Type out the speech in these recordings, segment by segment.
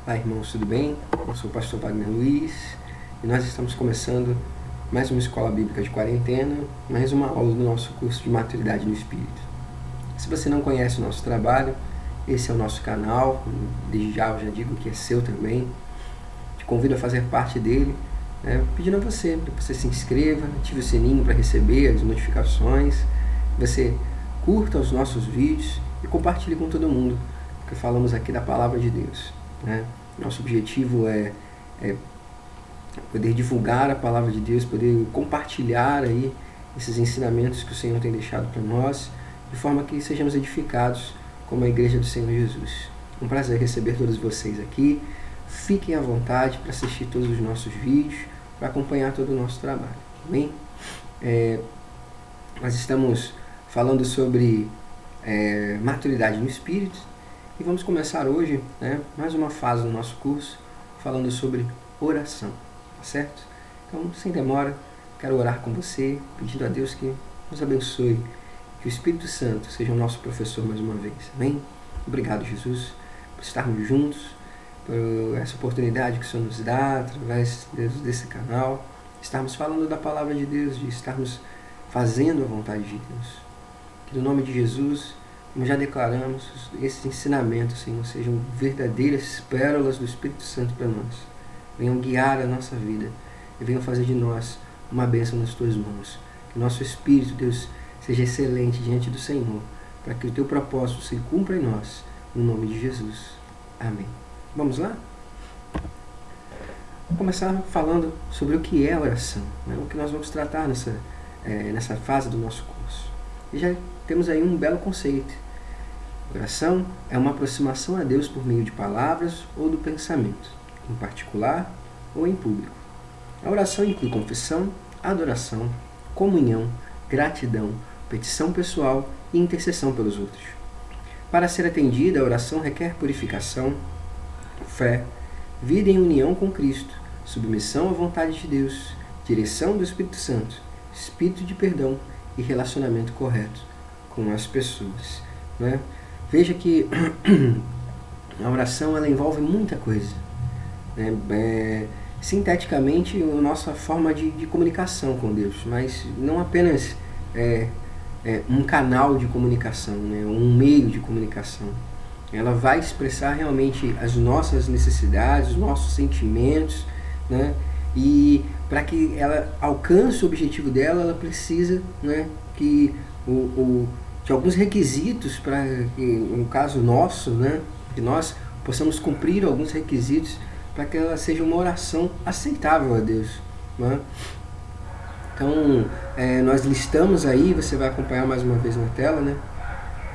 Olá, irmãos, tudo bem? Eu sou o pastor Wagner Luiz e nós estamos começando mais uma escola bíblica de quarentena, mais uma aula do nosso curso de maturidade no Espírito. Se você não conhece o nosso trabalho, esse é o nosso canal, desde já eu já digo que é seu também. Te convido a fazer parte dele, pedindo a você que você se inscreva, ative o sininho para receber as notificações, você curta os nossos vídeos e compartilhe com todo mundo, porque falamos aqui da Palavra de Deus. Nosso objetivo é poder divulgar a Palavra de Deus, poder compartilhar aí esses ensinamentos que o Senhor tem deixado para nós, de forma que sejamos edificados como a Igreja do Senhor Jesus. Um prazer receber todos vocês aqui. Fiquem à vontade para assistir todos os nossos vídeos, para acompanhar todo o nosso trabalho. Amém? Nós estamos falando sobre maturidade no Espírito. E vamos começar hoje, mais uma fase do nosso curso, falando sobre oração, tá certo? Então, sem demora, quero orar com você, pedindo a Deus que nos abençoe, que o Espírito Santo seja o nosso professor mais uma vez, amém? Obrigado, Jesus, por estarmos juntos, por essa oportunidade que o Senhor nos dá, através desse canal, estarmos falando da Palavra de Deus, de estarmos fazendo a vontade de Deus. Que no nome de Jesus, como já declaramos, esses ensinamentos, Senhor, sejam verdadeiras pérolas do Espírito Santo para nós. Venham guiar a nossa vida e venham fazer de nós uma bênção nas Tuas mãos. Que o nosso Espírito, Deus, seja excelente diante do Senhor, para que o Teu propósito se cumpra em nós, no nome de Jesus. Amém. Vamos lá? Vou começar falando sobre o que é a oração, o que nós vamos tratar nessa fase do nosso curso. E já temos aí um belo conceito. Oração é uma aproximação a Deus por meio de palavras ou do pensamento, em particular ou em público. A oração inclui confissão, adoração, comunhão, gratidão, petição pessoal e intercessão pelos outros. Para ser atendida, a oração requer purificação, fé, vida em união com Cristo, submissão à vontade de Deus, direção do Espírito Santo, espírito de perdão e relacionamento correto com as pessoas. Veja que a oração ela envolve muita coisa. Sinteticamente, a nossa forma de comunicação com Deus, mas não apenas um canal de comunicação, um meio de comunicação. Ela vai expressar realmente as nossas necessidades, os nossos sentimentos, e para que ela alcance o objetivo dela, ela precisa de alguns requisitos para que, no caso nosso, que nós possamos cumprir alguns requisitos para que ela seja uma oração aceitável a Deus. Então, nós listamos aí, você vai acompanhar mais uma vez na tela,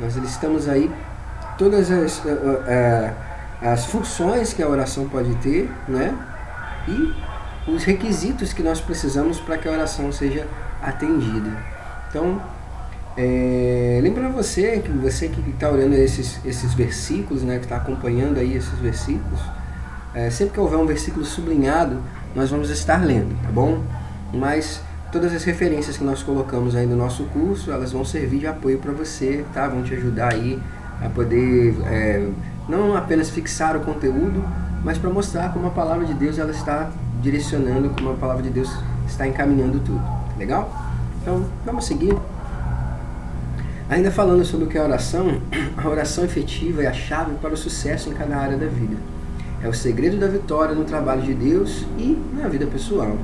nós listamos aí todas as funções que a oração pode ter, e os requisitos que nós precisamos para que a oração seja atendida. Então, lembrando você que está olhando esses versículos, que está acompanhando aí esses versículos, sempre que houver um versículo sublinhado, nós vamos estar lendo, tá bom? Mas todas as referências que nós colocamos aí no nosso curso, elas vão servir de apoio para você, tá? Vão te ajudar aí a poder não apenas fixar o conteúdo, mas para mostrar como a Palavra de Deus ela está direcionando, como a Palavra de Deus está encaminhando tudo. Legal? Então, vamos seguir. Ainda falando sobre o que é a oração efetiva é a chave para o sucesso em cada área da vida. É o segredo da vitória no trabalho de Deus e na vida pessoal.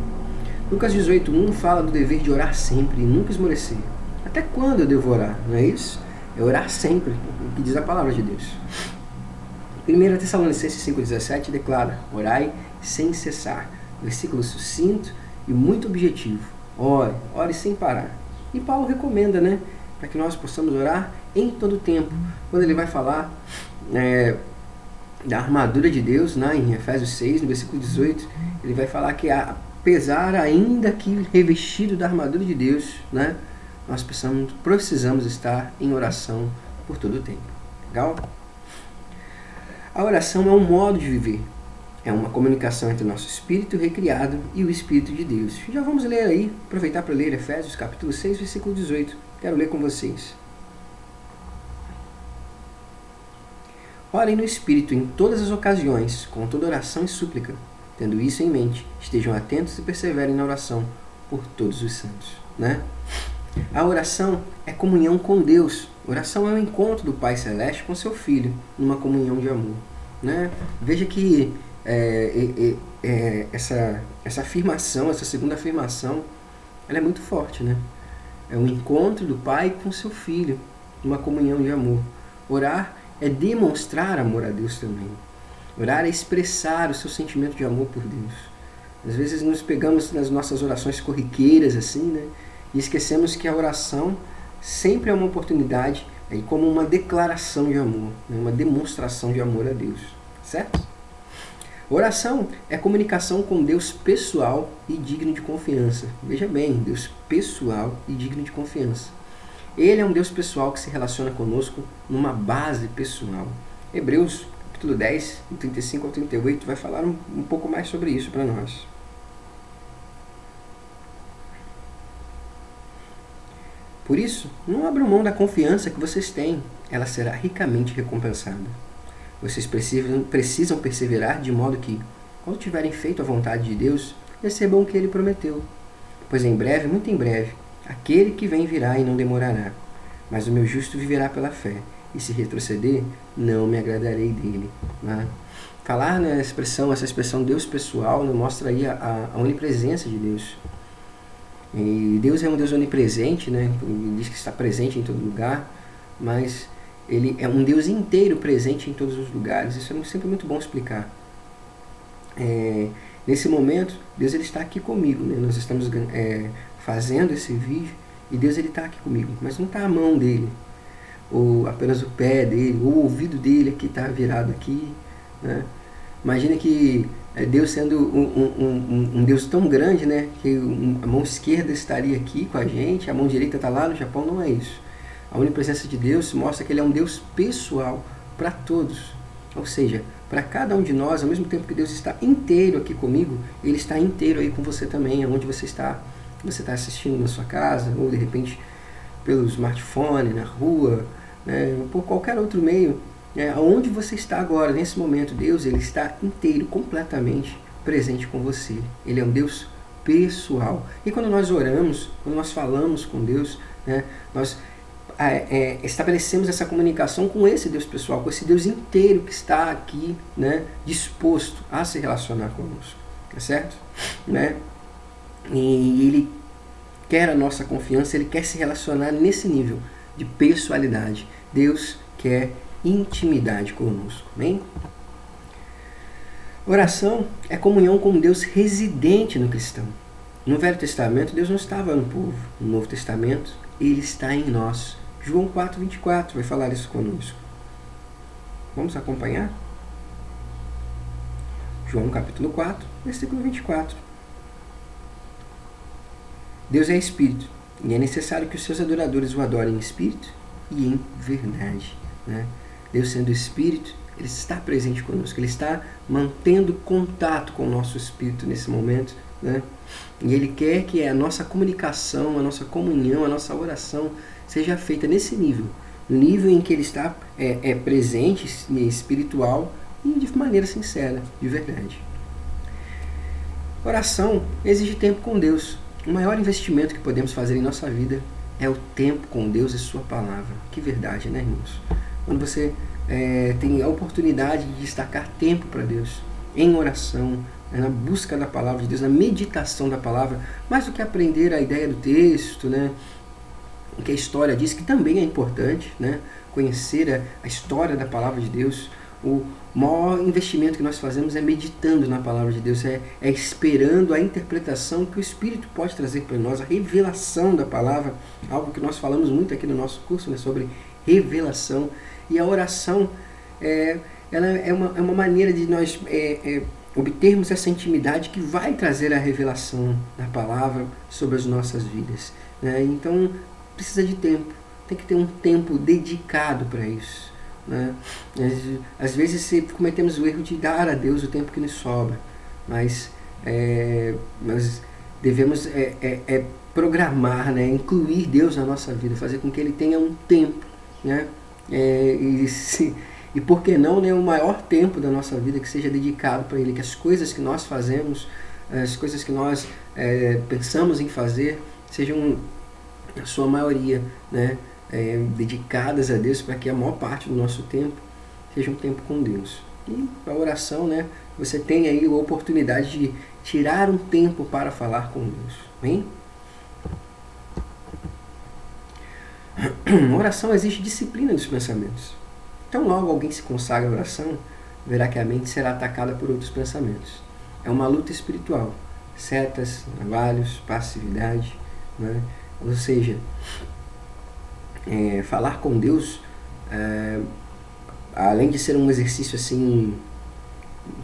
Lucas 18:1 fala do dever de orar sempre e nunca esmorecer. Até quando eu devo orar? Não é isso? É orar sempre, o que diz a Palavra de Deus. 1 Tessalonicenses 5,17 declara: orai sem cessar. Versículo sucinto e muito objetivo. Ore sem parar. E Paulo recomenda, para que nós possamos orar em todo tempo. Quando ele vai falar da armadura de Deus, em Efésios 6, no versículo 18, ele vai falar que apesar ainda que revestido da armadura de Deus, nós precisamos estar em oração por todo o tempo. Legal? A oração é um modo de viver. É uma comunicação entre o nosso espírito recriado e o Espírito de Deus. Já vamos ler aí, aproveitar para ler Efésios capítulo 6, versículo 18. Quero ler com vocês. Orem no Espírito em todas as ocasiões, com toda oração e súplica. Tendo isso em mente, estejam atentos e perseverem na oração por todos os santos. Né? A oração é comunhão com Deus. Oração é o encontro do Pai Celeste com seu Filho, numa comunhão de amor. Né? Veja que essa afirmação, essa segunda afirmação, ela é muito forte. Né? É o encontro do Pai com seu Filho, numa comunhão de amor. Orar é demonstrar amor a Deus também. Orar é expressar o seu sentimento de amor por Deus. Às vezes nos pegamos nas nossas orações corriqueiras assim, né? E esquecemos que a oração sempre é uma oportunidade como uma declaração de amor, né? Uma demonstração de amor a Deus. Certo? Oração é comunicação com Deus pessoal e digno de confiança. Veja bem, Deus pessoal e digno de confiança. Ele é um Deus pessoal que se relaciona conosco numa base pessoal. Hebreus capítulo 10, 35 ao 38, vai falar um pouco mais sobre isso para nós. Por isso, não abram mão da confiança que vocês têm. Ela será ricamente recompensada. Vocês precisam perseverar de modo que, quando tiverem feito a vontade de Deus, recebam o que Ele prometeu. Pois em breve, muito em breve, aquele que vem virá e não demorará. Mas o meu justo viverá pela fé. E se retroceder, não me agradarei dele. Né? Falar essa expressão Deus pessoal, né, mostra aí a onipresença de Deus. E Deus é um Deus onipresente, né? Ele diz que está presente em todo lugar, mas Ele é um Deus inteiro presente em todos os lugares. Isso é sempre muito bom explicar. Nesse momento, Deus ele está aqui comigo. Né? Nós estamos fazendo esse vídeo e Deus ele está aqui comigo, mas não está a mão dele, ou apenas o pé dele, ou o ouvido dele que está virado aqui. Né? Imagina que Deus sendo um Deus tão grande, né, que a mão esquerda estaria aqui com a gente, a mão direita está lá no Japão. Não é isso. A onipresença de Deus mostra que Ele é um Deus pessoal para todos. Ou seja, para cada um de nós, ao mesmo tempo que Deus está inteiro aqui comigo, Ele está inteiro aí com você também, onde você está. Você está assistindo na sua casa, ou de repente pelo smartphone, na rua, né, por qualquer outro meio. Onde você está agora, nesse momento, Deus ele está inteiro, completamente presente com você. Ele é um Deus pessoal. E quando nós oramos, quando nós falamos com Deus, né, nós estabelecemos essa comunicação com esse Deus pessoal, com esse Deus inteiro que está aqui, né, disposto a se relacionar conosco. Tá certo? Né? E Ele quer a nossa confiança, Ele quer se relacionar nesse nível de pessoalidade. Deus quer intimidade conosco. Amém? Oração é comunhão com Deus residente no cristão. No Velho Testamento, Deus não estava no povo. No Novo Testamento, Ele está em nós. João 4,24 vai falar isso conosco. Vamos acompanhar? João capítulo 4, versículo 24. Deus é Espírito, e é necessário que os seus adoradores o adorem em Espírito e em verdade. Né? Deus sendo Espírito, Ele está presente conosco, Ele está mantendo contato com o nosso Espírito nesse momento. Né? E Ele quer que a nossa comunicação, a nossa comunhão, a nossa oração seja feita nesse nível. No nível em que Ele está presente, espiritual e de maneira sincera, de verdade. Oração exige tempo com Deus. O maior investimento que podemos fazer em nossa vida é o tempo com Deus e Sua Palavra. Que verdade, né, irmãos? Quando você tem a oportunidade de destacar tempo para Deus, em oração, na busca da Palavra de Deus, na meditação da Palavra, mais do que aprender a ideia do texto, né, o que a história diz, que também é importante, né, conhecer a história da Palavra de Deus. O maior investimento que nós fazemos é meditando na Palavra de Deus, é esperando a interpretação que o Espírito pode trazer para nós, a revelação da Palavra, algo que nós falamos muito aqui no nosso curso, né, sobre revelação. E a oração ela é uma maneira de nós obtermos essa intimidade que vai trazer a revelação da Palavra sobre as nossas vidas. Né? Então, precisa de tempo, tem que ter um tempo dedicado para isso. Né? Às vezes cometemos o erro de dar a Deus o tempo que nos sobra, mas nós devemos programar, né? Incluir Deus na nossa vida, fazer com que Ele tenha um tempo, né? E por que não, né, o maior tempo da nossa vida que seja dedicado para Ele, que as coisas que nós fazemos, as coisas que nós pensamos em fazer, sejam, a sua maioria, né, dedicadas a Deus, para que a maior parte do nosso tempo seja um tempo com Deus. E a oração, né, você tem aí a oportunidade de tirar um tempo para falar com Deus. Bem? A oração exige disciplina dos pensamentos. Então, logo alguém se consagra à oração, verá que a mente será atacada por outros pensamentos. É uma luta espiritual. Setas, navalhos, passividade, né? Ou seja, falar com Deus, além de ser um exercício assim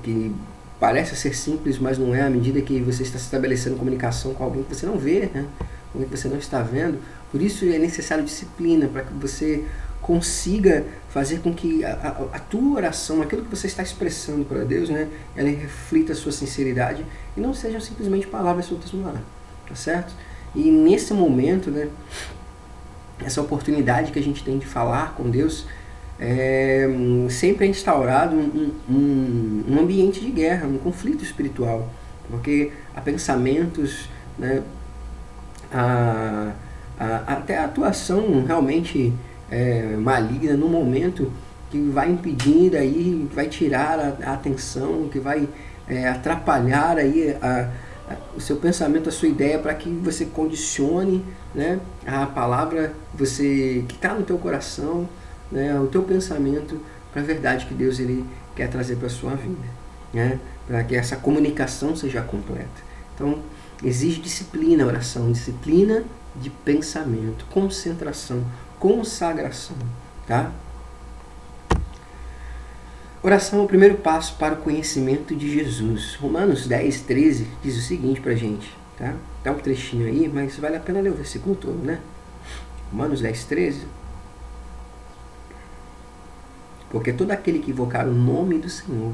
que parece ser simples, mas não é, à medida que você está estabelecendo comunicação com alguém que você não vê, né? Alguém que você não está vendo. Por isso é necessário disciplina, para que você consiga fazer com que a tua oração, aquilo que você está expressando para Deus, né, ela reflita a sua sinceridade e não sejam simplesmente palavras soltas no ar, tá certo? E nesse momento, né, essa oportunidade que a gente tem de falar com Deus, sempre é instaurado um ambiente de guerra, um conflito espiritual, porque há pensamentos, né, até a atuação realmente maligna no momento que vai impedir aí, vai tirar a atenção, que vai atrapalhar aí o seu pensamento, a sua ideia, para que você condicione, né, a palavra que está no teu coração, né, o teu pensamento para a verdade que Deus ele quer trazer para a sua vida, né, para que essa comunicação seja completa. Então, exige disciplina a oração, disciplina de pensamento, concentração, consagração, tá? Oração é o primeiro passo para o conhecimento de Jesus. Romanos 10, 13 diz o seguinte pra gente, tá? Dá um trechinho aí, mas vale a pena ler o versículo todo, né? Romanos 10, 13. Porque todo aquele que invocar o nome do Senhor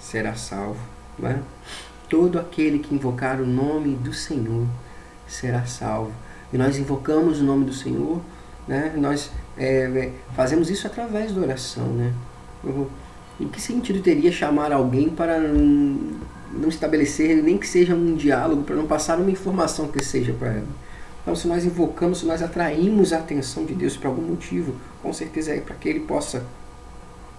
será salvo, né? Todo aquele que invocar o nome do Senhor será salvo. E nós invocamos o nome do Senhor, né? Nós fazemos isso através da oração, né? Em que sentido teria chamar alguém para não estabelecer nem que seja um diálogo, para não passar uma informação que seja para ela? Então, se nós invocamos, se nós atraímos a atenção de Deus por algum motivo, com certeza é para que Ele possa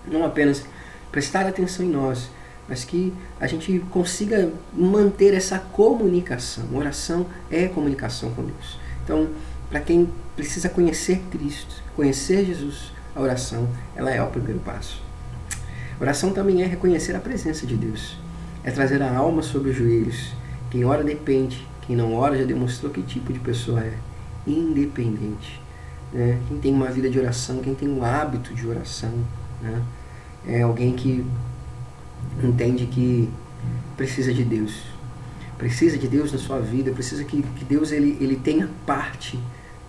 não apenas prestar atenção em nós, mas que a gente consiga manter essa comunicação. Oração é comunicação com Deus. Então, para quem precisa conhecer Cristo, conhecer Jesus, a oração, ela é o primeiro passo. Oração também é reconhecer a presença de Deus. É trazer a alma sobre os joelhos. Quem ora depende, quem não ora já demonstrou que tipo de pessoa é. Independente. Né? Quem tem uma vida de oração, quem tem um hábito de oração, né? É alguém que entende que precisa de Deus. Precisa de Deus na sua vida, precisa que Deus ele tenha parte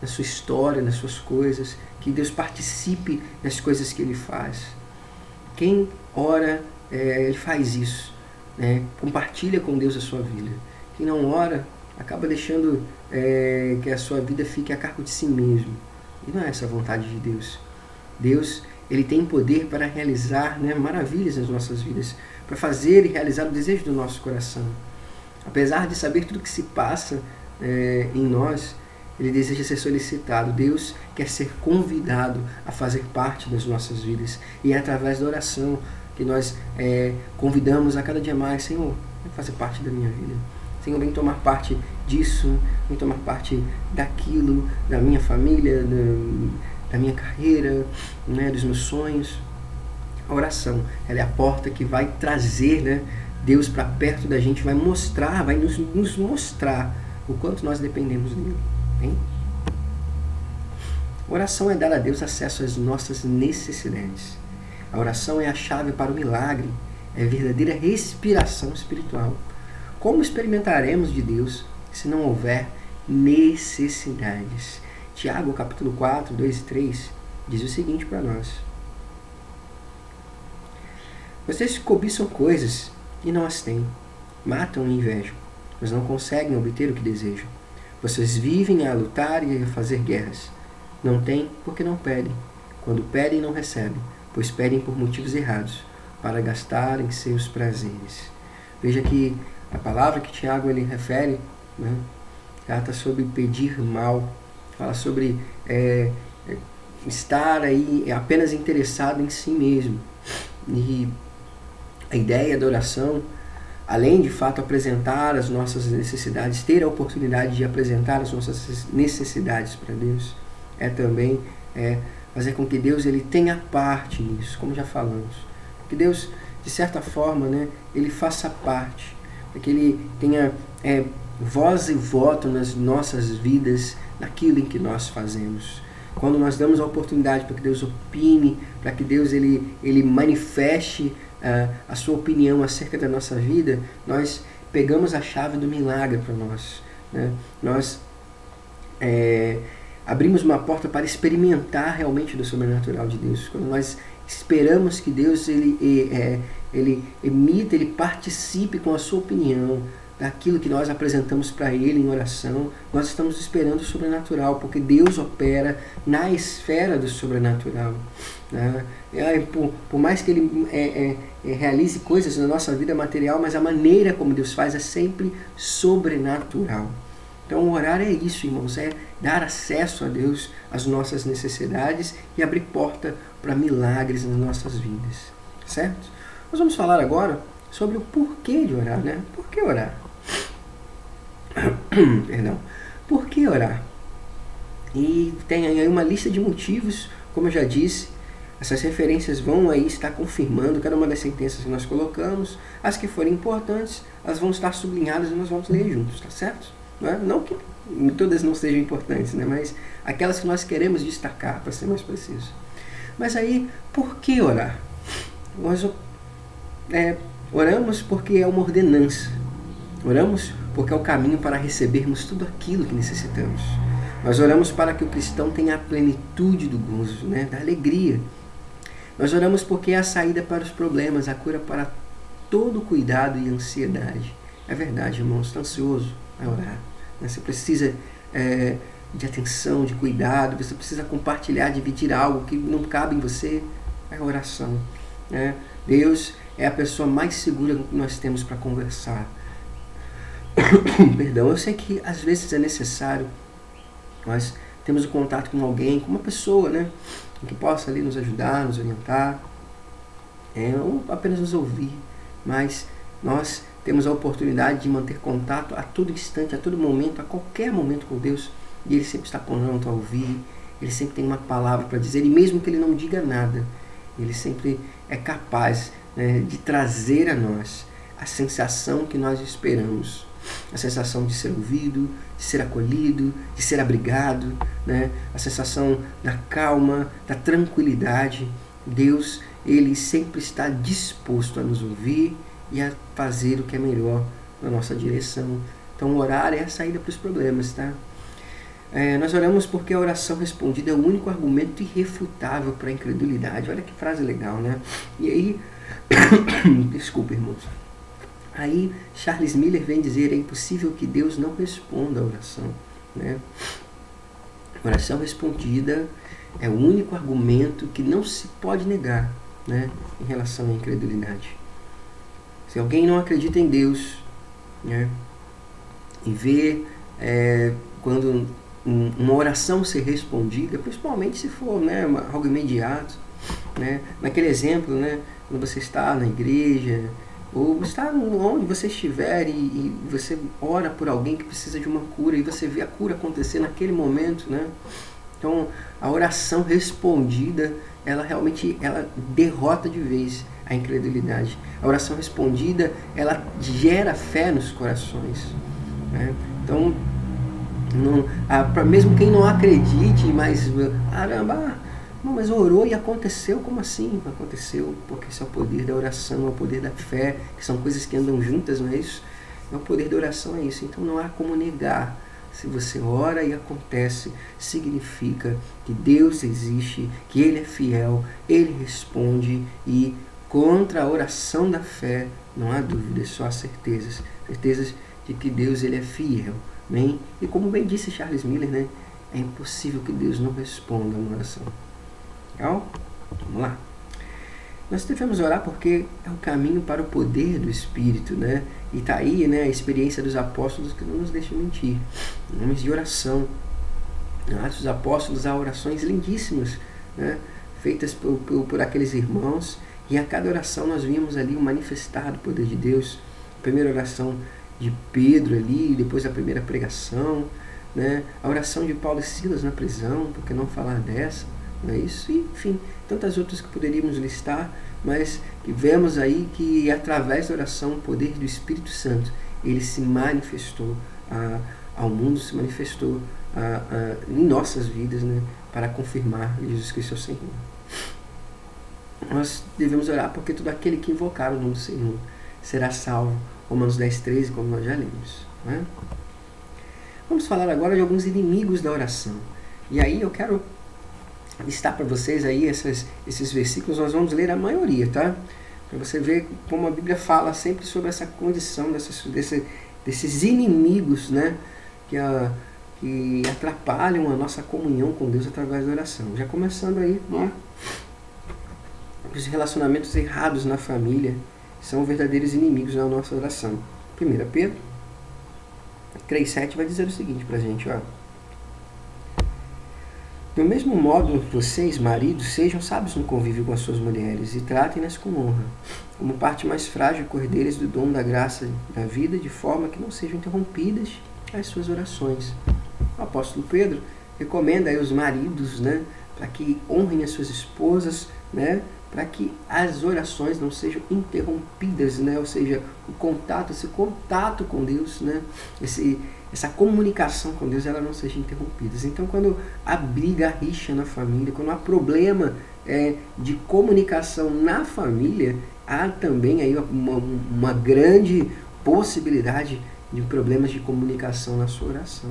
na sua história, nas suas coisas, que Deus participe das coisas que Ele faz. Quem ora, ele faz isso, né? Compartilha com Deus a sua vida. Quem não ora, acaba deixando que a sua vida fique a cargo de si mesmo. E não é essa a vontade de Deus. Deus, Ele tem poder para realizar, né, maravilhas nas nossas vidas, para fazer e realizar o desejo do nosso coração. Apesar de saber tudo que se passa em nós, Ele deseja ser solicitado. Deus quer ser convidado a fazer parte das nossas vidas. E é através da oração que nós convidamos a cada dia mais: Senhor, vem fazer parte da minha vida. Senhor, vem tomar parte disso, vem tomar parte daquilo, da minha família, da minha carreira, né, dos meus sonhos. A oração, ela é a porta que vai trazer, né, Deus para perto da gente, vai mostrar, vai nos mostrar o quanto nós dependemos dele. Hein? A oração é dar a Deus acesso às nossas necessidades. A oração é a chave para o milagre, é a verdadeira respiração espiritual. Como experimentaremos de Deus se não houver necessidades? Tiago, capítulo 4, 2 e 3, diz o seguinte para nós: vocês cobiçam coisas e não as têm, matam e invejam, mas não conseguem obter o que desejam. Vocês vivem a lutar e a fazer guerras. Não têm porque não pedem. Quando pedem, não recebem, pois pedem por motivos errados, para gastar em seus prazeres. Veja que a palavra que Tiago ele refere, né, trata sobre pedir mal, fala sobre estar aí apenas interessado em si mesmo. E a ideia da oração, além de fato apresentar as nossas necessidades, ter a oportunidade de apresentar as nossas necessidades para Deus, é também fazer com que Deus ele tenha parte nisso, como já falamos. Que Deus, de certa forma, né, ele faça parte, para que ele tenha voz e voto nas nossas vidas, naquilo em que nós fazemos. Quando nós damos a oportunidade para que Deus opine, para que Deus ele manifeste a sua opinião acerca da nossa vida, nós pegamos a chave do milagre para nós. Né? Nós abrimos uma porta para experimentar realmente do sobrenatural de Deus. Quando nós esperamos que Deus ele emita, ele participe com a sua opinião daquilo que nós apresentamos para Ele em oração, nós estamos esperando o sobrenatural, porque Deus opera na esfera do sobrenatural. Né? Por mais que Ele realize coisas na nossa vida material, mas a maneira como Deus faz é sempre sobrenatural. Então orar é isso, irmãos, é dar acesso a Deus às nossas necessidades e abrir porta para milagres nas nossas vidas. Certo? Nós vamos falar agora sobre o porquê de orar, né? Por que orar? Perdão. Por que orar? E tem aí uma lista de motivos, como eu já disse. Essas referências vão aí estar confirmando cada uma das sentenças que nós colocamos. As que forem importantes, elas vão estar sublinhadas e nós vamos ler juntos, tá certo? Não que todas não sejam importantes, né? Mas aquelas que nós queremos destacar, para ser mais preciso. Mas aí, por que orar? Nós oramos porque é uma ordenança. Oramos porque é o caminho para recebermos tudo aquilo que necessitamos. Nós oramos para que o cristão tenha a plenitude do gozo, né? Da alegria. Nós oramos porque é a saída para os problemas, a cura para todo cuidado e ansiedade. É verdade, irmãos, está ansioso a orar. Você precisa de atenção, de cuidado, você precisa compartilhar, dividir algo que não cabe em você. É a oração. Né? Deus é a pessoa mais segura que nós temos para conversar. Perdão, eu sei que às vezes é necessário nós temos o contato com alguém, com uma pessoa, né, que possa ali nos ajudar, nos orientar, ou apenas nos ouvir, mas nós temos a oportunidade de manter contato a todo instante, a todo momento, a qualquer momento com Deus, e Ele sempre está pronto a ouvir, Ele sempre tem uma palavra para dizer, e mesmo que Ele não diga nada, Ele sempre é capaz, né, de trazer a nós a sensação que nós esperamos. A sensação de ser ouvido, de ser acolhido, de ser abrigado, né? A sensação da calma, da tranquilidade. Deus, Ele sempre está disposto a nos ouvir e a fazer o que é melhor na nossa direção. Então orar é a saída para os problemas, tá? Nós oramos porque a oração respondida é o único argumento irrefutável para a incredulidade. Olha que frase legal, né? E aí, desculpa, irmãos. Aí Charles Miller vem dizer, é impossível que Deus não responda a oração. Né? Oração respondida é o único argumento que não se pode negar, né, em relação à incredulidade. Se alguém não acredita em Deus, né, e vê quando uma oração ser respondida, principalmente se for, né, algo imediato, né, naquele exemplo, né, quando você está na igreja, ou está onde você estiver e você ora por alguém que precisa de uma cura e você vê a cura acontecer naquele momento, né? Então, a oração respondida, ela realmente derrota de vez a incredulidade. A oração respondida, ela gera fé nos corações, né? Então, mesmo quem não acredite, mas caramba, não, mas orou e aconteceu? Como assim? Aconteceu porque isso é o poder da oração, é o poder da fé, que são coisas que andam juntas, não é isso? É o poder da oração, é isso. Então não há como negar. Se você ora e acontece, significa que Deus existe, que Ele é fiel, Ele responde, e contra a oração da fé não há dúvidas, só há certezas. Certezas de que Deus, Ele é fiel. Né? E como bem disse Charles Miller, né? É impossível que Deus não responda a uma oração. Legal? Vamos lá. Nós devemos orar porque é o caminho para o poder do Espírito, né? E está aí, né, a experiência dos apóstolos que não nos deixa mentir. Homens de oração. Atos dos Apóstolos, há orações lindíssimas, né, feitas por aqueles irmãos, e a cada oração nós vimos ali o manifestar do poder de Deus. A primeira oração de Pedro ali, depois a primeira pregação, né, a oração de Paulo e Silas na prisão, por que não falar dessa? Não é isso? E, enfim, tantas outras que poderíamos listar, mas que vemos aí que através da oração o poder do Espírito Santo, ele se manifestou ao mundo, se manifestou em nossas vidas, né, para confirmar Jesus Cristo é o Senhor. Nós devemos orar porque todo aquele que invocar o nome do Senhor será salvo. Romanos 10:13, como nós já lemos, né? Vamos falar agora de alguns inimigos da oração. E aí eu quero listar para vocês aí esses versículos. Nós vamos ler a maioria, tá? Para você ver como a Bíblia fala sempre sobre essa condição desses inimigos, né, que atrapalham a nossa comunhão com Deus através da oração. Já começando aí, né, os relacionamentos errados na família são verdadeiros inimigos na nossa oração. 1 Pedro 3:7 vai dizer o seguinte para a gente, ó. Do mesmo modo, vocês, maridos, sejam sábios no convívio com as suas mulheres e tratem-nas com honra, como parte mais frágil e cordeiras do dom da graça da vida, de forma que não sejam interrompidas as suas orações. O apóstolo Pedro recomenda aí os maridos, né, para que honrem as suas esposas, né, para que as orações não sejam interrompidas, né, ou seja, esse contato com Deus, né, essa comunicação com Deus, ela não seja interrompida. Então, quando há briga, há rixa na família, quando há problema de comunicação na família, há também aí uma grande possibilidade de problemas de comunicação na sua oração.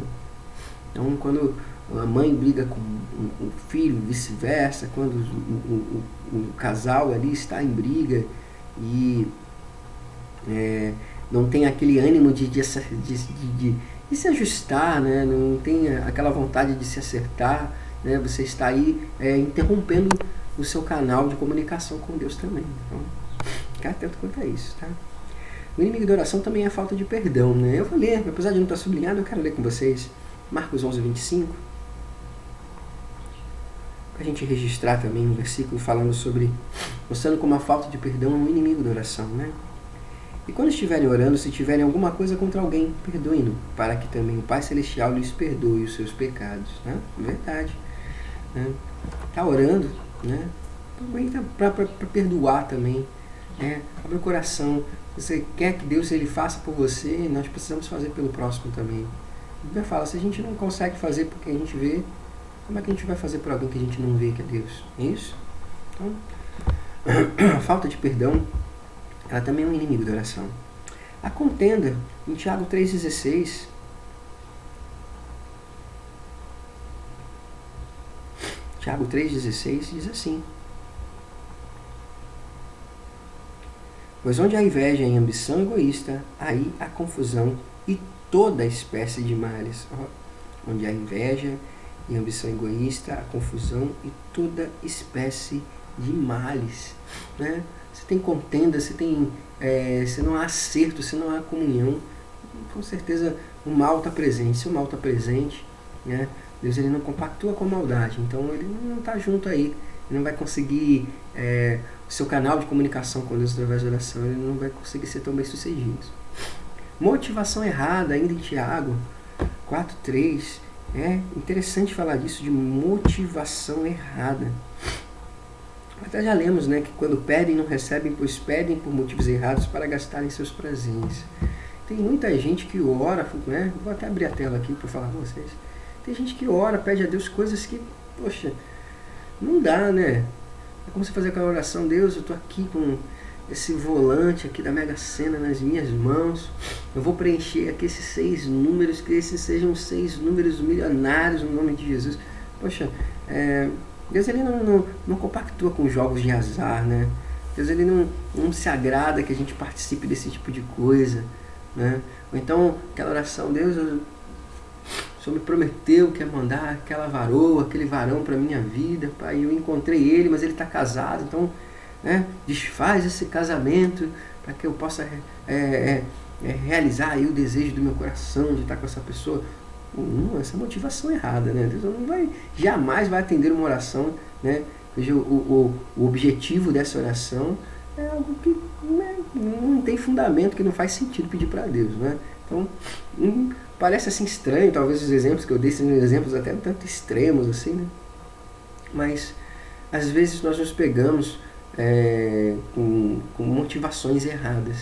Então, quando a mãe briga com o filho, vice-versa, quando o casal ali está em briga e não tem aquele ânimo de se ajustar, né? Não tem aquela vontade de se acertar, né? Você está aí interrompendo o seu canal de comunicação com Deus também. Então, fica atento quanto a isso, tá? O inimigo da oração também é a falta de perdão, né? Eu vou ler, apesar de não estar sublinhado, eu quero ler com vocês Marcos 11:25, para a gente registrar também um versículo falando sobre, mostrando como a falta de perdão é um inimigo da oração, né? E quando estiverem orando, se tiverem alguma coisa contra alguém, perdoem-no, para que também o Pai Celestial lhes perdoe os seus pecados, né? Verdade, né? Tá orando, né? Para perdoar também, né? Abre o coração. Você quer que Deus ele faça por você, nós precisamos fazer pelo próximo também. A Bíblia fala, se a gente não consegue fazer porque a gente vê, como é que a gente vai fazer por alguém que a gente não vê, que é Deus? É isso? Então, a falta de perdão, ela também é um inimigo da oração. A contenda, em Tiago 3,16, Tiago 3,16 diz assim: pois onde há inveja e ambição egoísta, aí há confusão e toda espécie de males. Onde há inveja e ambição egoísta, há confusão e toda espécie de males, né? Se tem contenda, se não há acerto, se não há comunhão, com certeza o mal está presente. Se o mal está presente, né, Deus ele não compactua com a maldade, então ele não está junto aí, ele não vai conseguir, o seu canal de comunicação com Deus através da oração, ele não vai conseguir ser tão bem sucedido. Motivação errada, ainda em Tiago 4:3, é interessante falar disso, de motivação errada. Até já lemos, né, que quando pedem não recebem, pois pedem por motivos errados para gastarem seus prazeres. Tem muita gente que ora, né, vou até abrir a tela aqui para falar com vocês. Tem gente que ora, pede a Deus coisas que, poxa, não dá, né? É como você fazer aquela oração, Deus, eu estou aqui com esse volante aqui da Mega Sena nas minhas mãos, eu vou preencher aqui esses 6 números, que esses sejam 6 números milionários no nome de Jesus. Poxa, Deus ele não compactua com jogos de azar, né? Deus ele não se agrada que a gente participe desse tipo de coisa, né? Ou então aquela oração, Deus, o Senhor me prometeu que ia mandar aquela varoa, aquele varão para minha vida, pai, eu encontrei ele, mas ele está casado, então né? Desfaz esse casamento para que eu possa realizar aí o desejo do meu coração de estar com essa pessoa. Não, essa motivação errada, né? Deus jamais vai atender uma oração, né? O objetivo dessa oração é algo que, né, não tem fundamento, que não faz sentido pedir para Deus, né? Então, parece assim estranho, talvez os exemplos que eu dei sejam exemplos até um tanto extremos, assim, né? Mas, às vezes, nós nos pegamos com motivações erradas,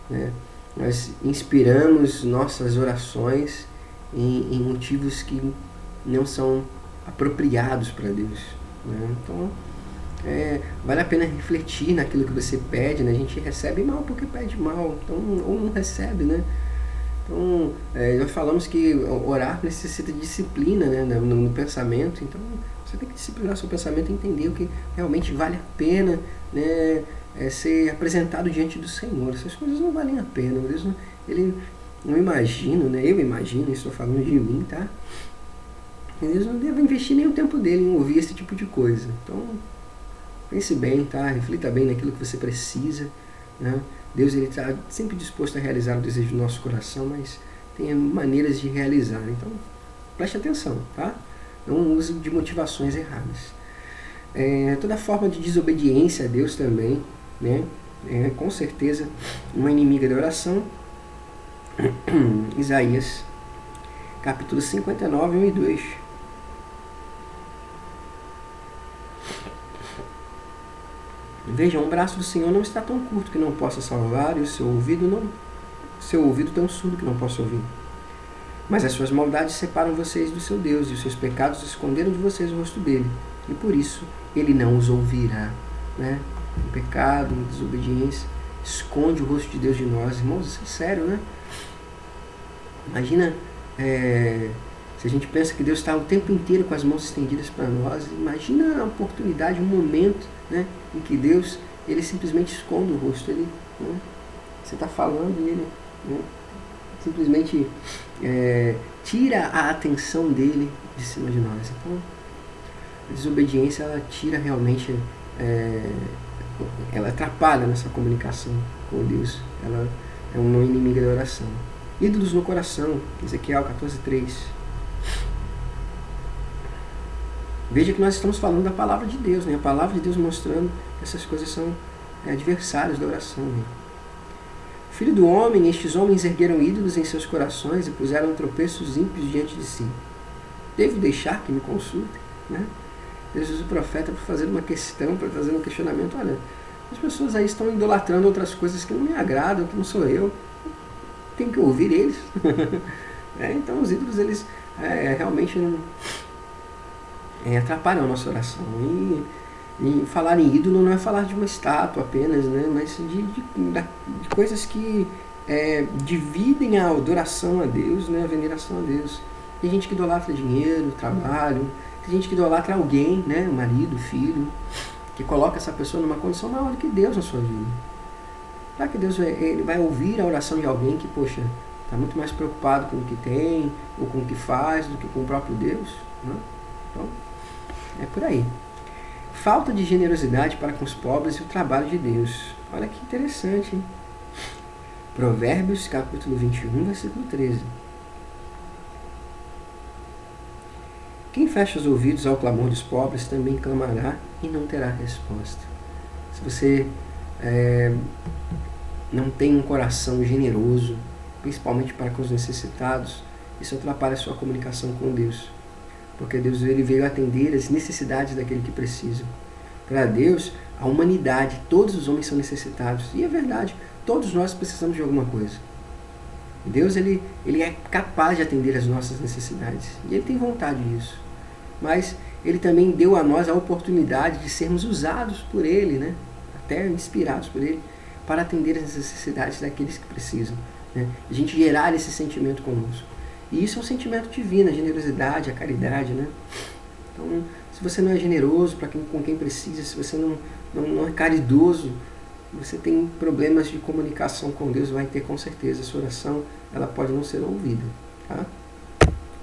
né? Nós inspiramos nossas orações em motivos que não são apropriados para Deus, né? Então, vale a pena refletir naquilo que você pede, né? A gente recebe mal porque pede mal, então, ou não recebe, né? Então, nós falamos que orar necessita de disciplina, né, no pensamento. Então, você tem que disciplinar seu pensamento e entender o que realmente vale a pena, né, ser apresentado diante do Senhor. Essas coisas não valem a pena. Deus ele não imagina, né? Eu imagino, estou falando de mim, tá? Deus não deve investir nem o tempo dele em ouvir esse tipo de coisa. Então, pense bem, tá? Reflita bem naquilo que você precisa, né? Deus está sempre disposto a realizar o desejo do nosso coração, mas tem maneiras de realizar. Então, preste atenção, tá? Não use de motivações erradas. Toda forma de desobediência a Deus também, né? Com certeza, uma inimiga da oração. Isaías, capítulo 59, 1 e 2. Vejam, o braço do Senhor não está tão curto que não possa salvar, e o seu ouvido tão surdo que não possa ouvir. Mas as suas maldades separam vocês do seu Deus, e os seus pecados esconderam de vocês o rosto dele, e por isso ele não os ouvirá, né? O pecado, a desobediência, esconde o rosto de Deus de nós. Irmãos, isso é sério, né? Imagina, se a gente pensa que Deus está o tempo inteiro com as mãos estendidas para nós, imagina a oportunidade, um momento, né, em que Deus, ele simplesmente esconde o rosto. Ele, né, você está falando e ele, né, simplesmente tira a atenção dele de cima de nós. Então, a desobediência, ela tira realmente, ela atrapalha a nossa comunicação com Deus. Ela é uma inimiga da oração. Ídolos no coração, Ezequiel 14:3. Veja que nós estamos falando da palavra de Deus, né? A palavra de Deus mostrando que essas coisas são adversários da oração, né? Filho do homem, estes homens ergueram ídolos em seus corações e puseram tropeços ímpios diante de si. Devo deixar que me consultem, né? Deus usa o profeta para fazer uma questão, para trazer um questionamento. Olha, as pessoas aí estão idolatrando outras coisas que não me agradam, que não sou eu. Tem que ouvir eles. Então os ídolos, eles realmente atrapalham a nossa oração. E falar em ídolo não é falar de uma estátua apenas, né? Mas de coisas que dividem a adoração a Deus, né? A veneração a Deus. Tem gente que idolatra dinheiro, trabalho, tem gente que idolatra alguém, né? O marido, o filho, que coloca essa pessoa numa condição maior do que Deus na sua vida. Será que Deus ele vai ouvir a oração de alguém que, poxa, está muito mais preocupado com o que tem, ou com o que faz, do que com o próprio Deus? Né? Então, é por aí. Falta de generosidade para com os pobres e o trabalho de Deus. Olha que interessante, hein? Provérbios, capítulo 21, versículo 13. Quem fecha os ouvidos ao clamor dos pobres também clamará e não terá resposta. Se você não tem um coração generoso, principalmente para com os necessitados, isso atrapalha a sua comunicação com Deus. Porque Deus, ele veio atender as necessidades daquele que precisa. Para Deus, a humanidade, todos os homens são necessitados. E é verdade, todos nós precisamos de alguma coisa. Deus, ele é capaz de atender as nossas necessidades. E Ele tem vontade disso. Mas Ele também deu a nós a oportunidade de sermos usados por Ele, né? Até inspirados por Ele, para atender as necessidades daqueles que precisam, né? A gente gerar esse sentimento conosco. E isso é um sentimento divino, a generosidade, a caridade, né? Então, se você não é generoso com quem precisa, se você não é caridoso, você tem problemas de comunicação com Deus, vai ter com certeza. A sua oração, ela pode não ser ouvida, tá?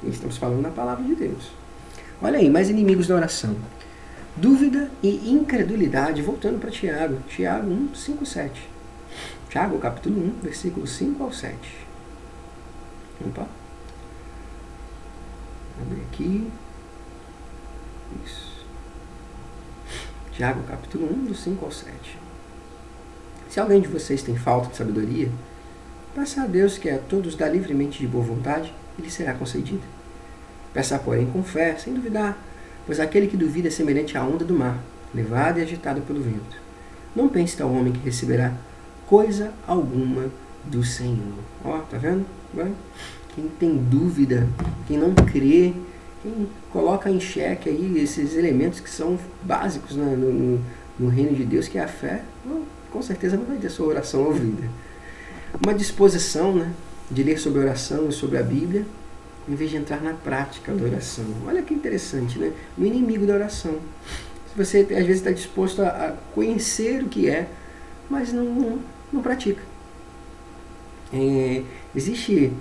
E estamos falando da palavra de Deus. Olha aí, mais inimigos da oração. Dúvida e incredulidade, voltando para Tiago. Tiago 1, 5, 7. Tiago, capítulo 1, versículo 5 ao 7. Opa. Vou abrir aqui. Isso. Tiago, capítulo 1, do 5 ao 7. Se alguém de vocês tem falta de sabedoria, peça a Deus, que a todos dá livremente de boa vontade, e lhe será concedida. Peça, porém, com fé, sem duvidar, pois aquele que duvida é semelhante à onda do mar, levado e agitado pelo vento. Não pense tal homem que receberá coisa alguma do Senhor. Ó, tá vendo? Quem tem dúvida, quem não crê, quem coloca em xeque aí esses elementos que são básicos no reino de Deus, que é a fé, com certeza não vai ter sua oração ouvida. Uma disposição, né, de ler sobre a oração e sobre a Bíblia, em vez de entrar na prática da oração. Olha que interessante, né? O inimigo da oração. Se você às vezes está disposto a conhecer o que é, mas não pratica. Existe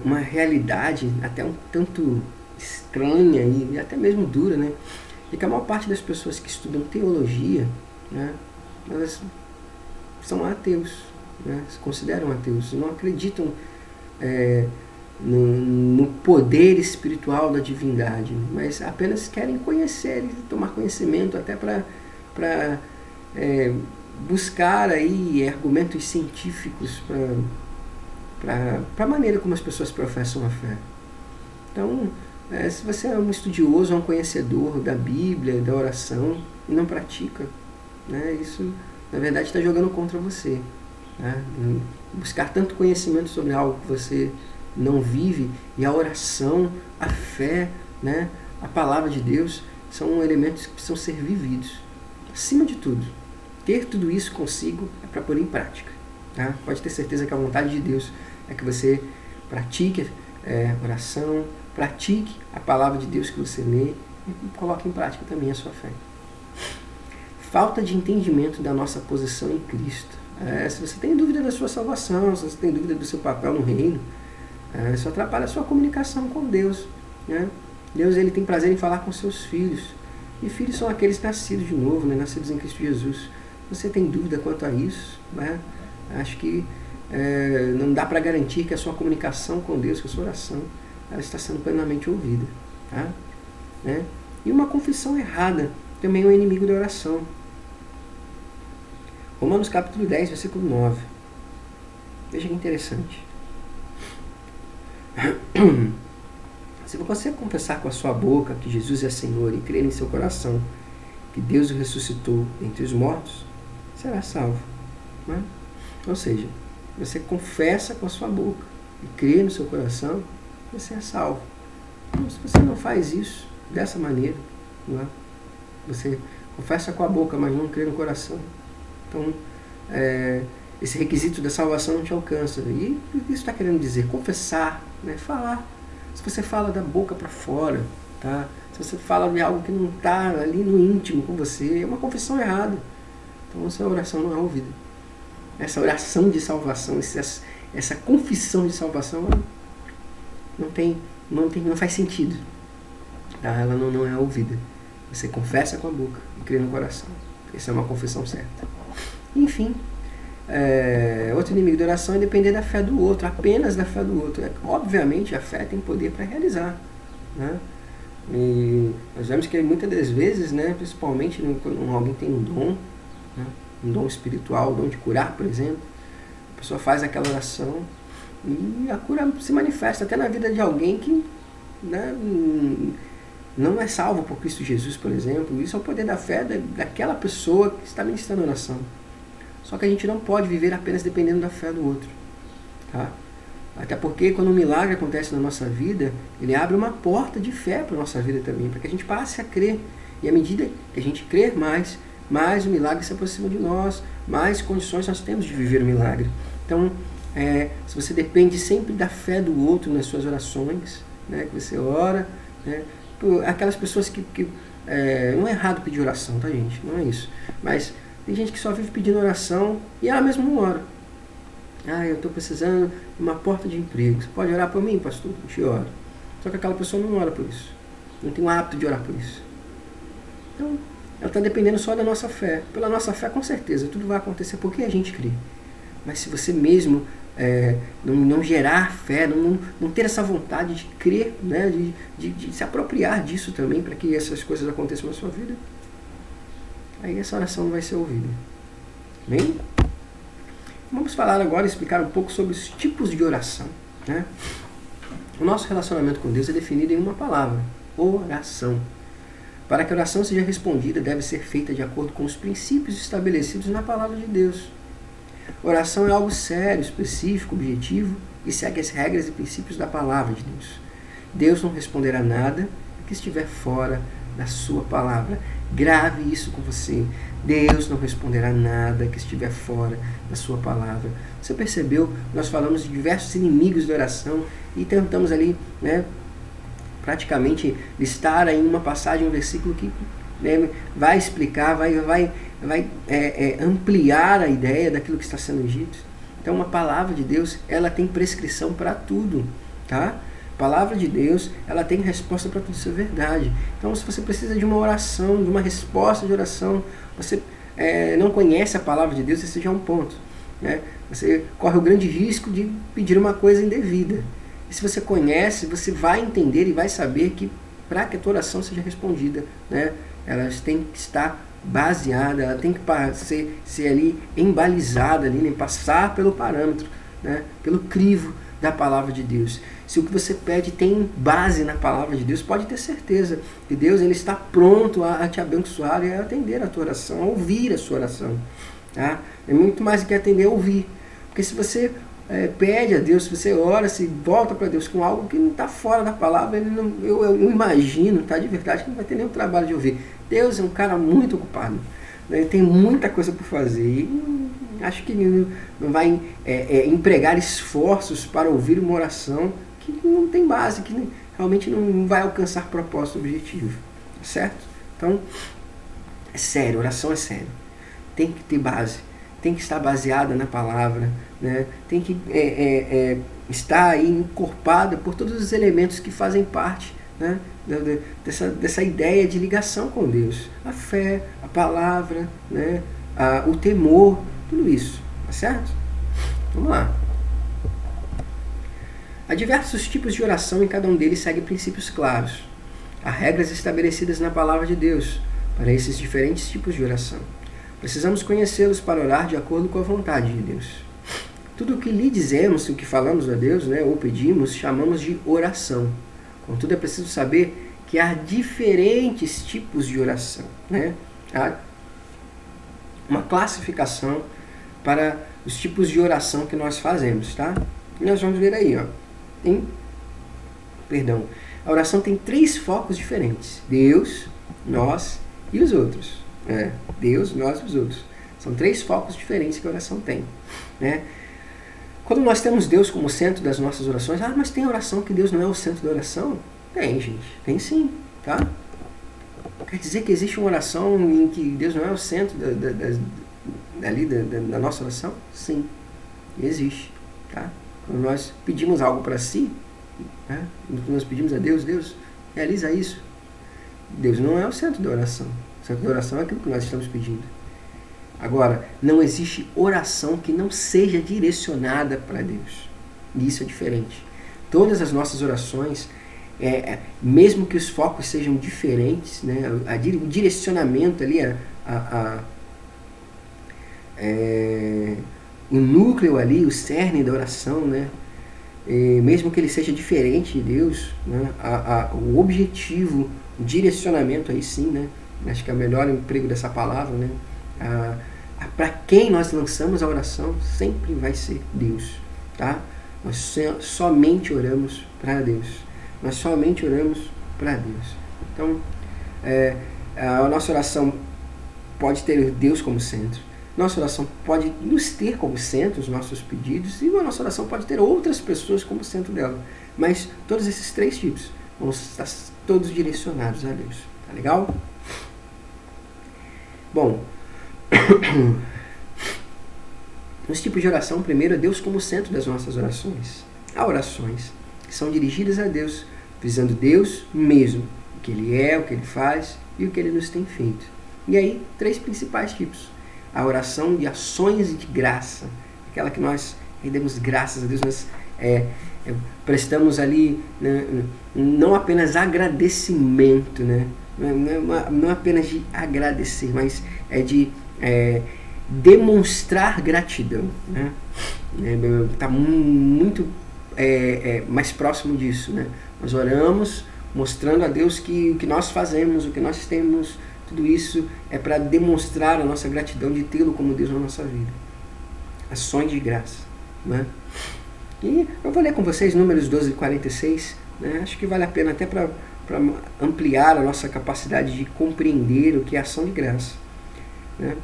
uma realidade até um tanto estranha e até mesmo dura, né? De que a maior parte das pessoas que estudam teologia, né, elas são ateus, né? Se consideram ateus, não acreditam no poder espiritual da divindade, mas apenas querem conhecer e tomar conhecimento até para buscar aí argumentos científicos para a maneira como as pessoas professam a fé. Então, se você é um estudioso, é um conhecedor da Bíblia, da oração, e não pratica, né, isso na verdade está jogando contra você. Né? Buscar tanto conhecimento sobre algo que você não vive, e a oração, a fé, né, a palavra de Deus, são elementos que precisam ser vividos. Acima de tudo, ter tudo isso consigo é para pôr em prática. Tá? Pode ter certeza que a vontade de Deus é que você pratique oração, pratique a palavra de Deus que você lê e coloque em prática também a sua fé. Falta de entendimento da nossa posição em Cristo. Se você tem dúvida da sua salvação, se você tem dúvida do seu papel no reino, isso atrapalha a sua comunicação com Deus. Né? Deus, ele tem prazer em falar com seus filhos. E filhos são aqueles nascidos de novo, né? Nascidos em Cristo Jesus. Você tem dúvida quanto a isso? Né? Acho que não dá para garantir que a sua comunicação com Deus, que a sua oração, ela está sendo plenamente ouvida. Tá? Né? E uma confissão errada também é um inimigo da oração. Romanos capítulo 10, versículo 9. Veja que interessante. Se você confessar com a sua boca que Jesus é Senhor e crer em seu coração que Deus o ressuscitou entre os mortos, será salvo. Né? Ou seja, você confessa com a sua boca e crê no seu coração, você é salvo. Então, se você não faz isso dessa maneira, não é? Você confessa com a boca, mas não crê no coração, então esse requisito da salvação não te alcança. E o que isso está querendo dizer? Confessar, né? Falar. Se você fala da boca para fora, tá? Se você fala de algo que não está ali no íntimo com você, é uma confissão errada. Então essa oração não é ouvida. Essa oração de salvação, essa confissão de salvação não faz sentido. Tá? Ela não é ouvida. Você confessa com a boca e crê no coração. Essa é uma confissão certa. Enfim, outro inimigo da oração é depender da fé do outro, apenas da fé do outro. Obviamente a fé tem poder para realizar. Né? E nós vemos que muitas das vezes, né, principalmente quando alguém tem um dom, né, um dom espiritual, um dom de curar, por exemplo, a pessoa faz aquela oração e a cura se manifesta até na vida de alguém que, né, não é salvo por Cristo Jesus, por exemplo. Isso é o poder da fé daquela pessoa que está ministrando a oração. Só que a gente não pode viver apenas dependendo da fé do outro. Tá? Até porque quando um milagre acontece na nossa vida, ele abre uma porta de fé para a nossa vida também, para que a gente passe a crer. E à medida que a gente crer mais o milagre se aproxima de nós, mais condições nós temos de viver o milagre. Então, se você depende sempre da fé do outro nas suas orações, né, que você ora, né, aquelas pessoas que não é errado pedir oração, tá, gente? Não é isso. Mas tem gente que só vive pedindo oração e ela mesma não ora. Eu estou precisando de uma porta de emprego. Você pode orar por mim, pastor? Eu te oro. Só que aquela pessoa não ora por isso. Não tem o hábito de orar por isso. Então, ela está dependendo só da nossa fé. Pela nossa fé, com certeza, tudo vai acontecer porque a gente crê. Mas se você mesmo não gerar fé, não ter essa vontade de crer, né, de se apropriar disso também para que essas coisas aconteçam na sua vida, aí essa oração não vai ser ouvida. Bem? Vamos falar agora, explicar um pouco sobre os tipos de oração. Né? O nosso relacionamento com Deus é definido em uma palavra: oração. Para que a oração seja respondida, deve ser feita de acordo com os princípios estabelecidos na palavra de Deus. Oração é algo sério, específico, objetivo e segue as regras e princípios da palavra de Deus. Deus não responderá nada que estiver fora da sua palavra. Grave isso com você. Deus não responderá nada que estiver fora da sua palavra. Você percebeu? Nós falamos de diversos inimigos da oração e tentamos ali, né, praticamente listar em uma passagem, um versículo que, né, vai explicar, vai ampliar a ideia daquilo que está sendo dito. Então, uma palavra de Deus, ela tem prescrição para tudo, tá? A palavra de Deus, ela tem resposta para tudo, isso é verdade. Então, se você precisa de uma oração, de uma resposta de oração, você não conhece a palavra de Deus, esse já é um ponto, né? Você corre o grande risco de pedir uma coisa indevida. E se você conhece, você vai entender e vai saber que para que a tua oração seja respondida, né, ela tem que estar baseada, ela tem que ser ali embalizada, ali, né, passar pelo parâmetro, né, pelo crivo da palavra de Deus. Se o que você pede tem base na palavra de Deus, pode ter certeza que Deus, ele está pronto a te abençoar e a atender a tua oração, a ouvir a sua oração. Tá? É muito mais do que atender, é ouvir. Porque se você pede a Deus, se você ora, se volta para Deus com algo que não está fora da palavra, ele não, eu imagino, tá, de verdade, que não vai ter nenhum trabalho de ouvir. Deus é um cara muito ocupado, né? Ele tem muita coisa por fazer e acho que não vai empregar esforços para ouvir uma oração que não tem base, que realmente não vai alcançar propósito objetivo, certo? Então, é sério, oração é sério, tem que ter base, tem que estar baseada na palavra, né? Tem que estar aí encorpada por todos os elementos que fazem parte, né, dessa ideia de ligação com Deus. A fé, a palavra, né, o temor, tudo isso, tá certo? Vamos lá. Há diversos tipos de oração e cada um deles segue princípios claros. Há regras estabelecidas na palavra de Deus para esses diferentes tipos de oração. Precisamos conhecê-los para orar de acordo com a vontade de Deus. Tudo o que lhe dizemos, o que falamos a Deus, né, ou pedimos, chamamos de oração. Contudo, é preciso saber que há diferentes tipos de oração, né? Há uma classificação para os tipos de oração que nós fazemos, tá? E nós vamos ver aí, ó. A oração tem 3 focos diferentes: Deus, nós e os outros. Deus, nós e os outros. São 3 focos diferentes que a oração tem, né? Quando nós temos Deus como centro das nossas orações, mas tem oração que Deus não é o centro da oração? Tem, gente. Tem sim, tá? Quer dizer que existe uma oração em que Deus não é o centro da nossa oração? Sim, existe, tá? Quando nós pedimos algo para si, né? Quando nós pedimos a Deus, Deus, realiza isso. Deus não é o centro da oração. O centro da oração é aquilo que nós estamos pedindo. Agora, não existe oração que não seja direcionada para Deus. E isso é diferente. Todas as nossas orações, mesmo que os focos sejam diferentes, né, o direcionamento ali, o núcleo ali, o cerne da oração, né, mesmo que ele seja diferente de Deus, né, o objetivo, o direcionamento aí sim, né, acho que é o melhor emprego dessa palavra, né, para quem nós lançamos a oração sempre vai ser Deus, tá? Nós somente oramos para Deus. Nós somente oramos para Deus. Então, a nossa oração pode ter Deus como centro. Nossa oração pode nos ter como centro, os nossos pedidos, e a nossa oração pode ter outras pessoas como centro dela. Mas todos esses 3 tipos vão estar todos direcionados a Deus. Tá legal? Bom, nos tipos de oração, primeiro é Deus como centro das nossas orações. Há orações que são dirigidas a Deus, visando Deus mesmo, o que Ele é, o que Ele faz e o que Ele nos tem feito. E aí, 3 principais tipos. A oração de ações de graça, aquela que nós rendemos graças a Deus, nós prestamos ali, né, não apenas agradecimento, né, não apenas de agradecer, mas é de demonstrar gratidão, né? Está muito mais próximo disso, né? Nós oramos mostrando a Deus que o que nós fazemos, o que nós temos, tudo isso é para demonstrar a nossa gratidão de tê-lo como Deus na nossa vida. Ações de graça, né? E eu vou ler com vocês Números 12 e 46, né? Acho que vale a pena até para ampliar a nossa capacidade de compreender o que é ação de graça, né?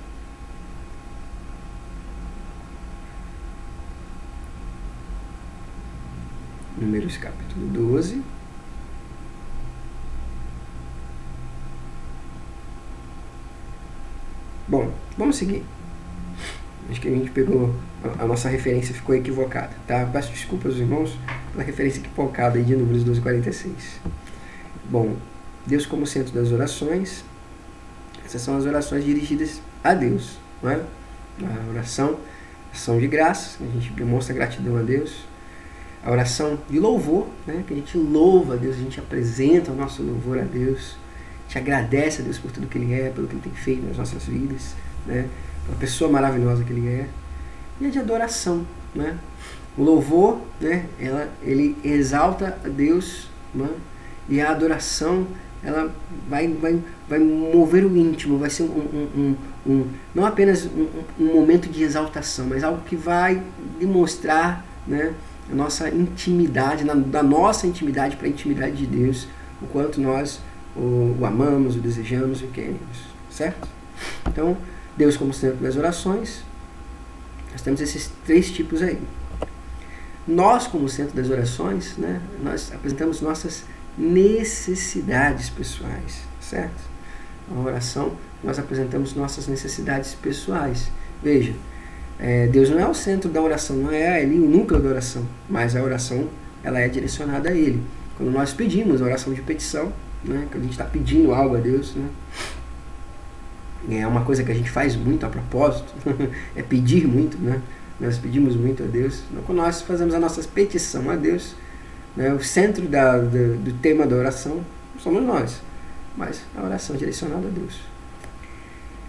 Números capítulo 12. Bom, vamos seguir. Acho que a gente pegou, a nossa referência ficou equivocada, tá? Peço desculpas aos irmãos pela referência equivocada aí de Números 12 e 46. Bom, Deus como centro das orações. Essas são as orações dirigidas a Deus, não é? A oração, ação de graça, a gente demonstra gratidão a Deus. A oração de louvor, né? Que a gente louva a Deus, a gente apresenta o nosso louvor a Deus, a gente agradece a Deus por tudo que Ele é, pelo que Ele tem feito nas nossas vidas, né? Pela pessoa maravilhosa que Ele é. E a de adoração, né? O louvor, né? Ele exalta a Deus, né? E a adoração, ela vai mover o íntimo, vai ser não apenas um momento de exaltação, mas algo que vai demonstrar, né, a nossa intimidade, da nossa intimidade para a intimidade de Deus, o quanto nós o amamos, o desejamos e o queremos, certo? Então, Deus como centro das orações, nós temos esses 3 tipos aí. Nós como centro das orações, né, nós apresentamos nossas necessidades pessoais, certo? Na oração, nós apresentamos nossas necessidades pessoais. Veja, Deus não é o centro da oração, não é ali o núcleo da oração, mas a oração, ela é direcionada a Ele. Quando nós pedimos a oração de petição, né, quando a gente está pedindo algo a Deus, né, é uma coisa que a gente faz muito a propósito, é pedir muito, né? Nós pedimos muito a Deus. Quando nós fazemos a nossa petição a Deus, né, o centro do tema da oração somos nós, mas a oração é direcionada a Deus.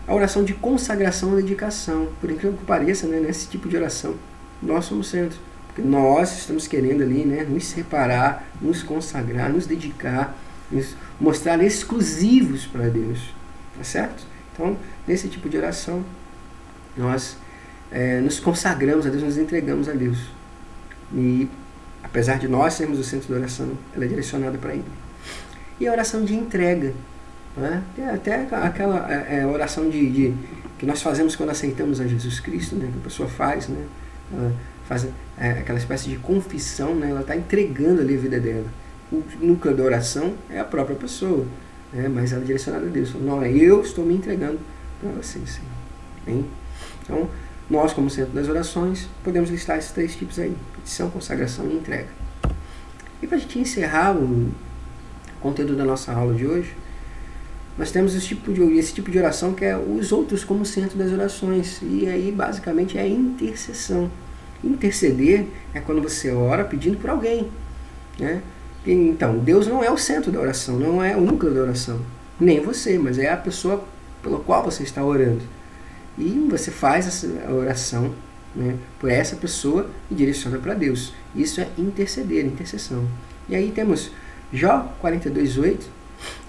A oração de consagração e dedicação, por incrível que pareça, né, nesse tipo de oração, nós somos o centro, porque nós estamos querendo ali, né, nos separar, nos consagrar, nos dedicar, nos mostrar exclusivos para Deus, tá certo? Então, nesse tipo de oração, nós nos consagramos a Deus, nos entregamos a Deus. E, apesar de nós sermos o centro da oração, ela é direcionada para Ele. E a oração de entrega, né? Tem até aquela oração que nós fazemos quando aceitamos a Jesus Cristo, né? Que a pessoa faz, né? Ela faz aquela espécie de confissão, né? Ela está entregando ali a vida dela. O núcleo da oração é a própria pessoa, né? Mas ela é direcionada a Deus. Não, eu estou me entregando para você, Senhor. Hein? Então, nós, como centro das orações, podemos listar esses 3 tipos aí: petição, consagração e entrega. E para a gente encerrar o conteúdo da nossa aula de hoje, nós temos esse tipo de oração que é os outros como centro das orações. E aí, basicamente, é a intercessão. Interceder é quando você ora pedindo por alguém, né? Então, Deus não é o centro da oração, não é o núcleo da oração. Nem você, mas é a pessoa pela qual você está orando. E você faz essa oração, né, por essa pessoa e direciona para Deus. Isso é interceder, intercessão. E aí temos Jó 42:8.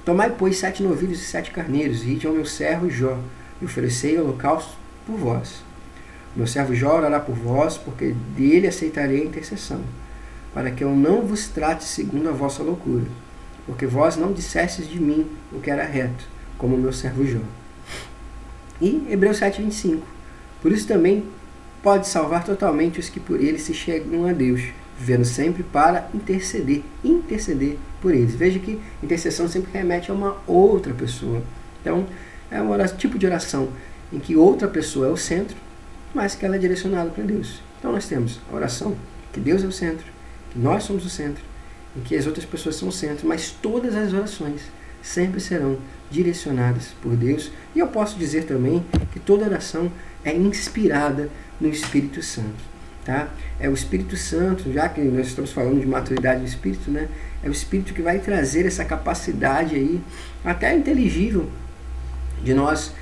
Tomai, pois, 7 novilhos e 7 carneiros, e ide ao meu servo Jó, e oferecei holocausto por vós. O meu servo Jó orará por vós, porque dele aceitarei a intercessão, para que eu não vos trate segundo a vossa loucura, porque vós não dissestes de mim o que era reto, como o meu servo Jó. E Hebreus 7:25. Por isso também pode salvar totalmente os que por ele se chegam a Deus, vivendo sempre para interceder por eles. Veja que intercessão sempre remete a uma outra pessoa. Então, é um tipo de oração em que outra pessoa é o centro, mas que ela é direcionada para Deus. Então, nós temos a oração que Deus é o centro, que nós somos o centro, em que as outras pessoas são o centro, mas todas as orações sempre serão direcionadas por Deus. E eu posso dizer também que toda oração é inspirada no Espírito Santo. Tá? É o Espírito Santo, já que nós estamos falando de maturidade do Espírito, né? É o Espírito que vai trazer essa capacidade aí, até inteligível, de nós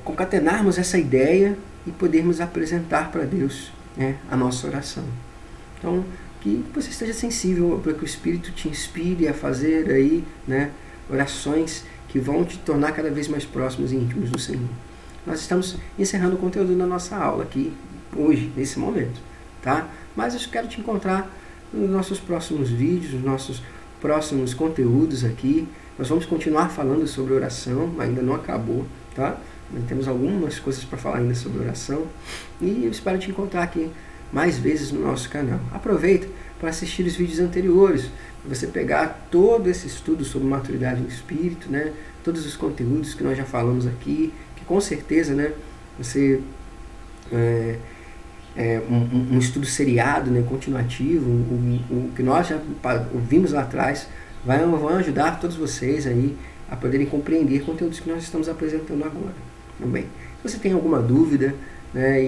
concatenarmos essa ideia e podermos apresentar para Deus, né, a nossa oração. Então, que você esteja sensível para que o Espírito te inspire a fazer aí, né, orações que vão te tornar cada vez mais próximos e íntimos do Senhor. Nós estamos encerrando o conteúdo da nossa aula aqui, hoje, nesse momento, tá? Mas eu quero te encontrar nos nossos próximos vídeos, nos nossos próximos conteúdos aqui. Nós vamos continuar falando sobre oração, ainda não acabou, tá? Temos algumas coisas para falar ainda sobre oração. E eu espero te encontrar aqui mais vezes no nosso canal. Aproveita para assistir os vídeos anteriores, para você pegar todo esse estudo sobre maturidade no Espírito, né? Todos os conteúdos que nós já falamos aqui, que com certeza, né, você... um estudo seriado, né, continuativo, o que nós já ouvimos lá atrás, vão ajudar todos vocês aí a poderem compreender conteúdos que nós estamos apresentando agora. Também. Se você tem alguma dúvida, né,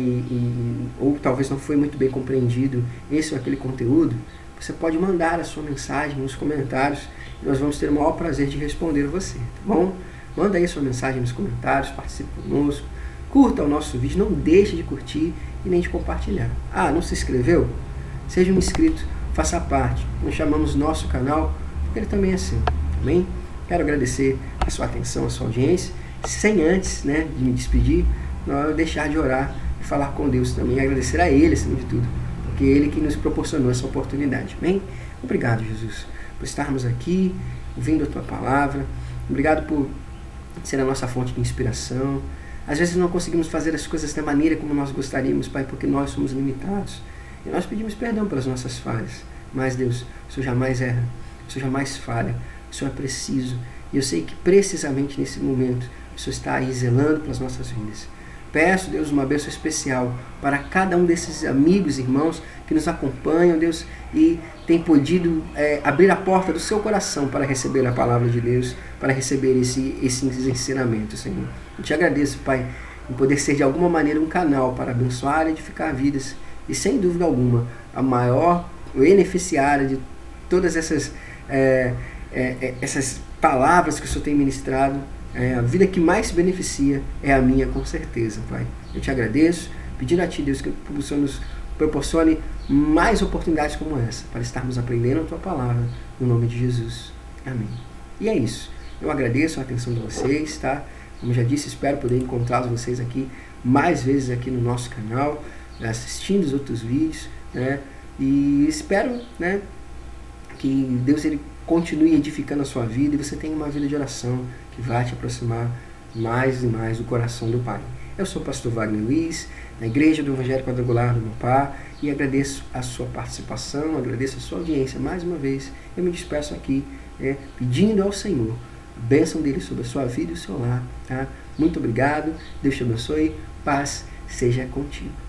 ou talvez não foi muito bem compreendido esse ou aquele conteúdo, você pode mandar a sua mensagem nos comentários e nós vamos ter o maior prazer de responder você, tá bom? Manda aí a sua mensagem nos comentários, participe conosco, curta o nosso vídeo, não deixe de curtir e nem de compartilhar. Ah, não se inscreveu? Seja um inscrito, faça parte. Nós chamamos nosso canal, porque ele também é seu. Amém? Quero agradecer a sua atenção, a sua audiência, sem antes, né, de me despedir, não deixar de orar e falar com Deus também, e agradecer a Ele, acima de tudo, porque é Ele que nos proporcionou essa oportunidade. Amém? Obrigado, Jesus, por estarmos aqui, ouvindo a Tua Palavra. Obrigado por ser a nossa fonte de inspiração. Às vezes não conseguimos fazer as coisas da maneira como nós gostaríamos, Pai, porque nós somos limitados. E nós pedimos perdão pelas nossas falhas. Mas, Deus, o Senhor jamais erra, o Senhor jamais falha, o Senhor é preciso. E eu sei que precisamente nesse momento o Senhor está aí zelando pelas nossas vidas. Peço, Deus, uma bênção especial para cada um desses amigos e irmãos que nos acompanham, Deus, e tem podido abrir a porta do seu coração para receber a palavra de Deus, para receber esses ensinamentos, Senhor. Eu te agradeço, Pai, em poder ser de alguma maneira um canal para abençoar e edificar vidas. E sem dúvida alguma, a maior beneficiária de todas essas palavras que o Senhor tem ministrado, a vida que mais se beneficia é a minha, com certeza, Pai. Eu te agradeço, pedindo a Ti, Deus, que o Senhor nos proporcione mais oportunidades como essa, para estarmos aprendendo a Tua Palavra, no nome de Jesus. Amém. E é isso. Eu agradeço a atenção de vocês, tá? Como já disse, espero poder encontrá-los vocês aqui mais vezes aqui no nosso canal, assistindo os outros vídeos, né? E espero, né, que Deus ele continue edificando a sua vida e você tenha uma vida de oração que vai te aproximar mais e mais do coração do Pai. Eu sou o pastor Wagner Luiz, da Igreja do Evangelho Quadrangular do Amapá, e agradeço a sua participação, agradeço a sua audiência mais uma vez. Eu me despeço aqui, pedindo ao Senhor a bênção dele sobre a sua vida e o seu lar. Tá? Muito obrigado, Deus te abençoe, paz seja contigo.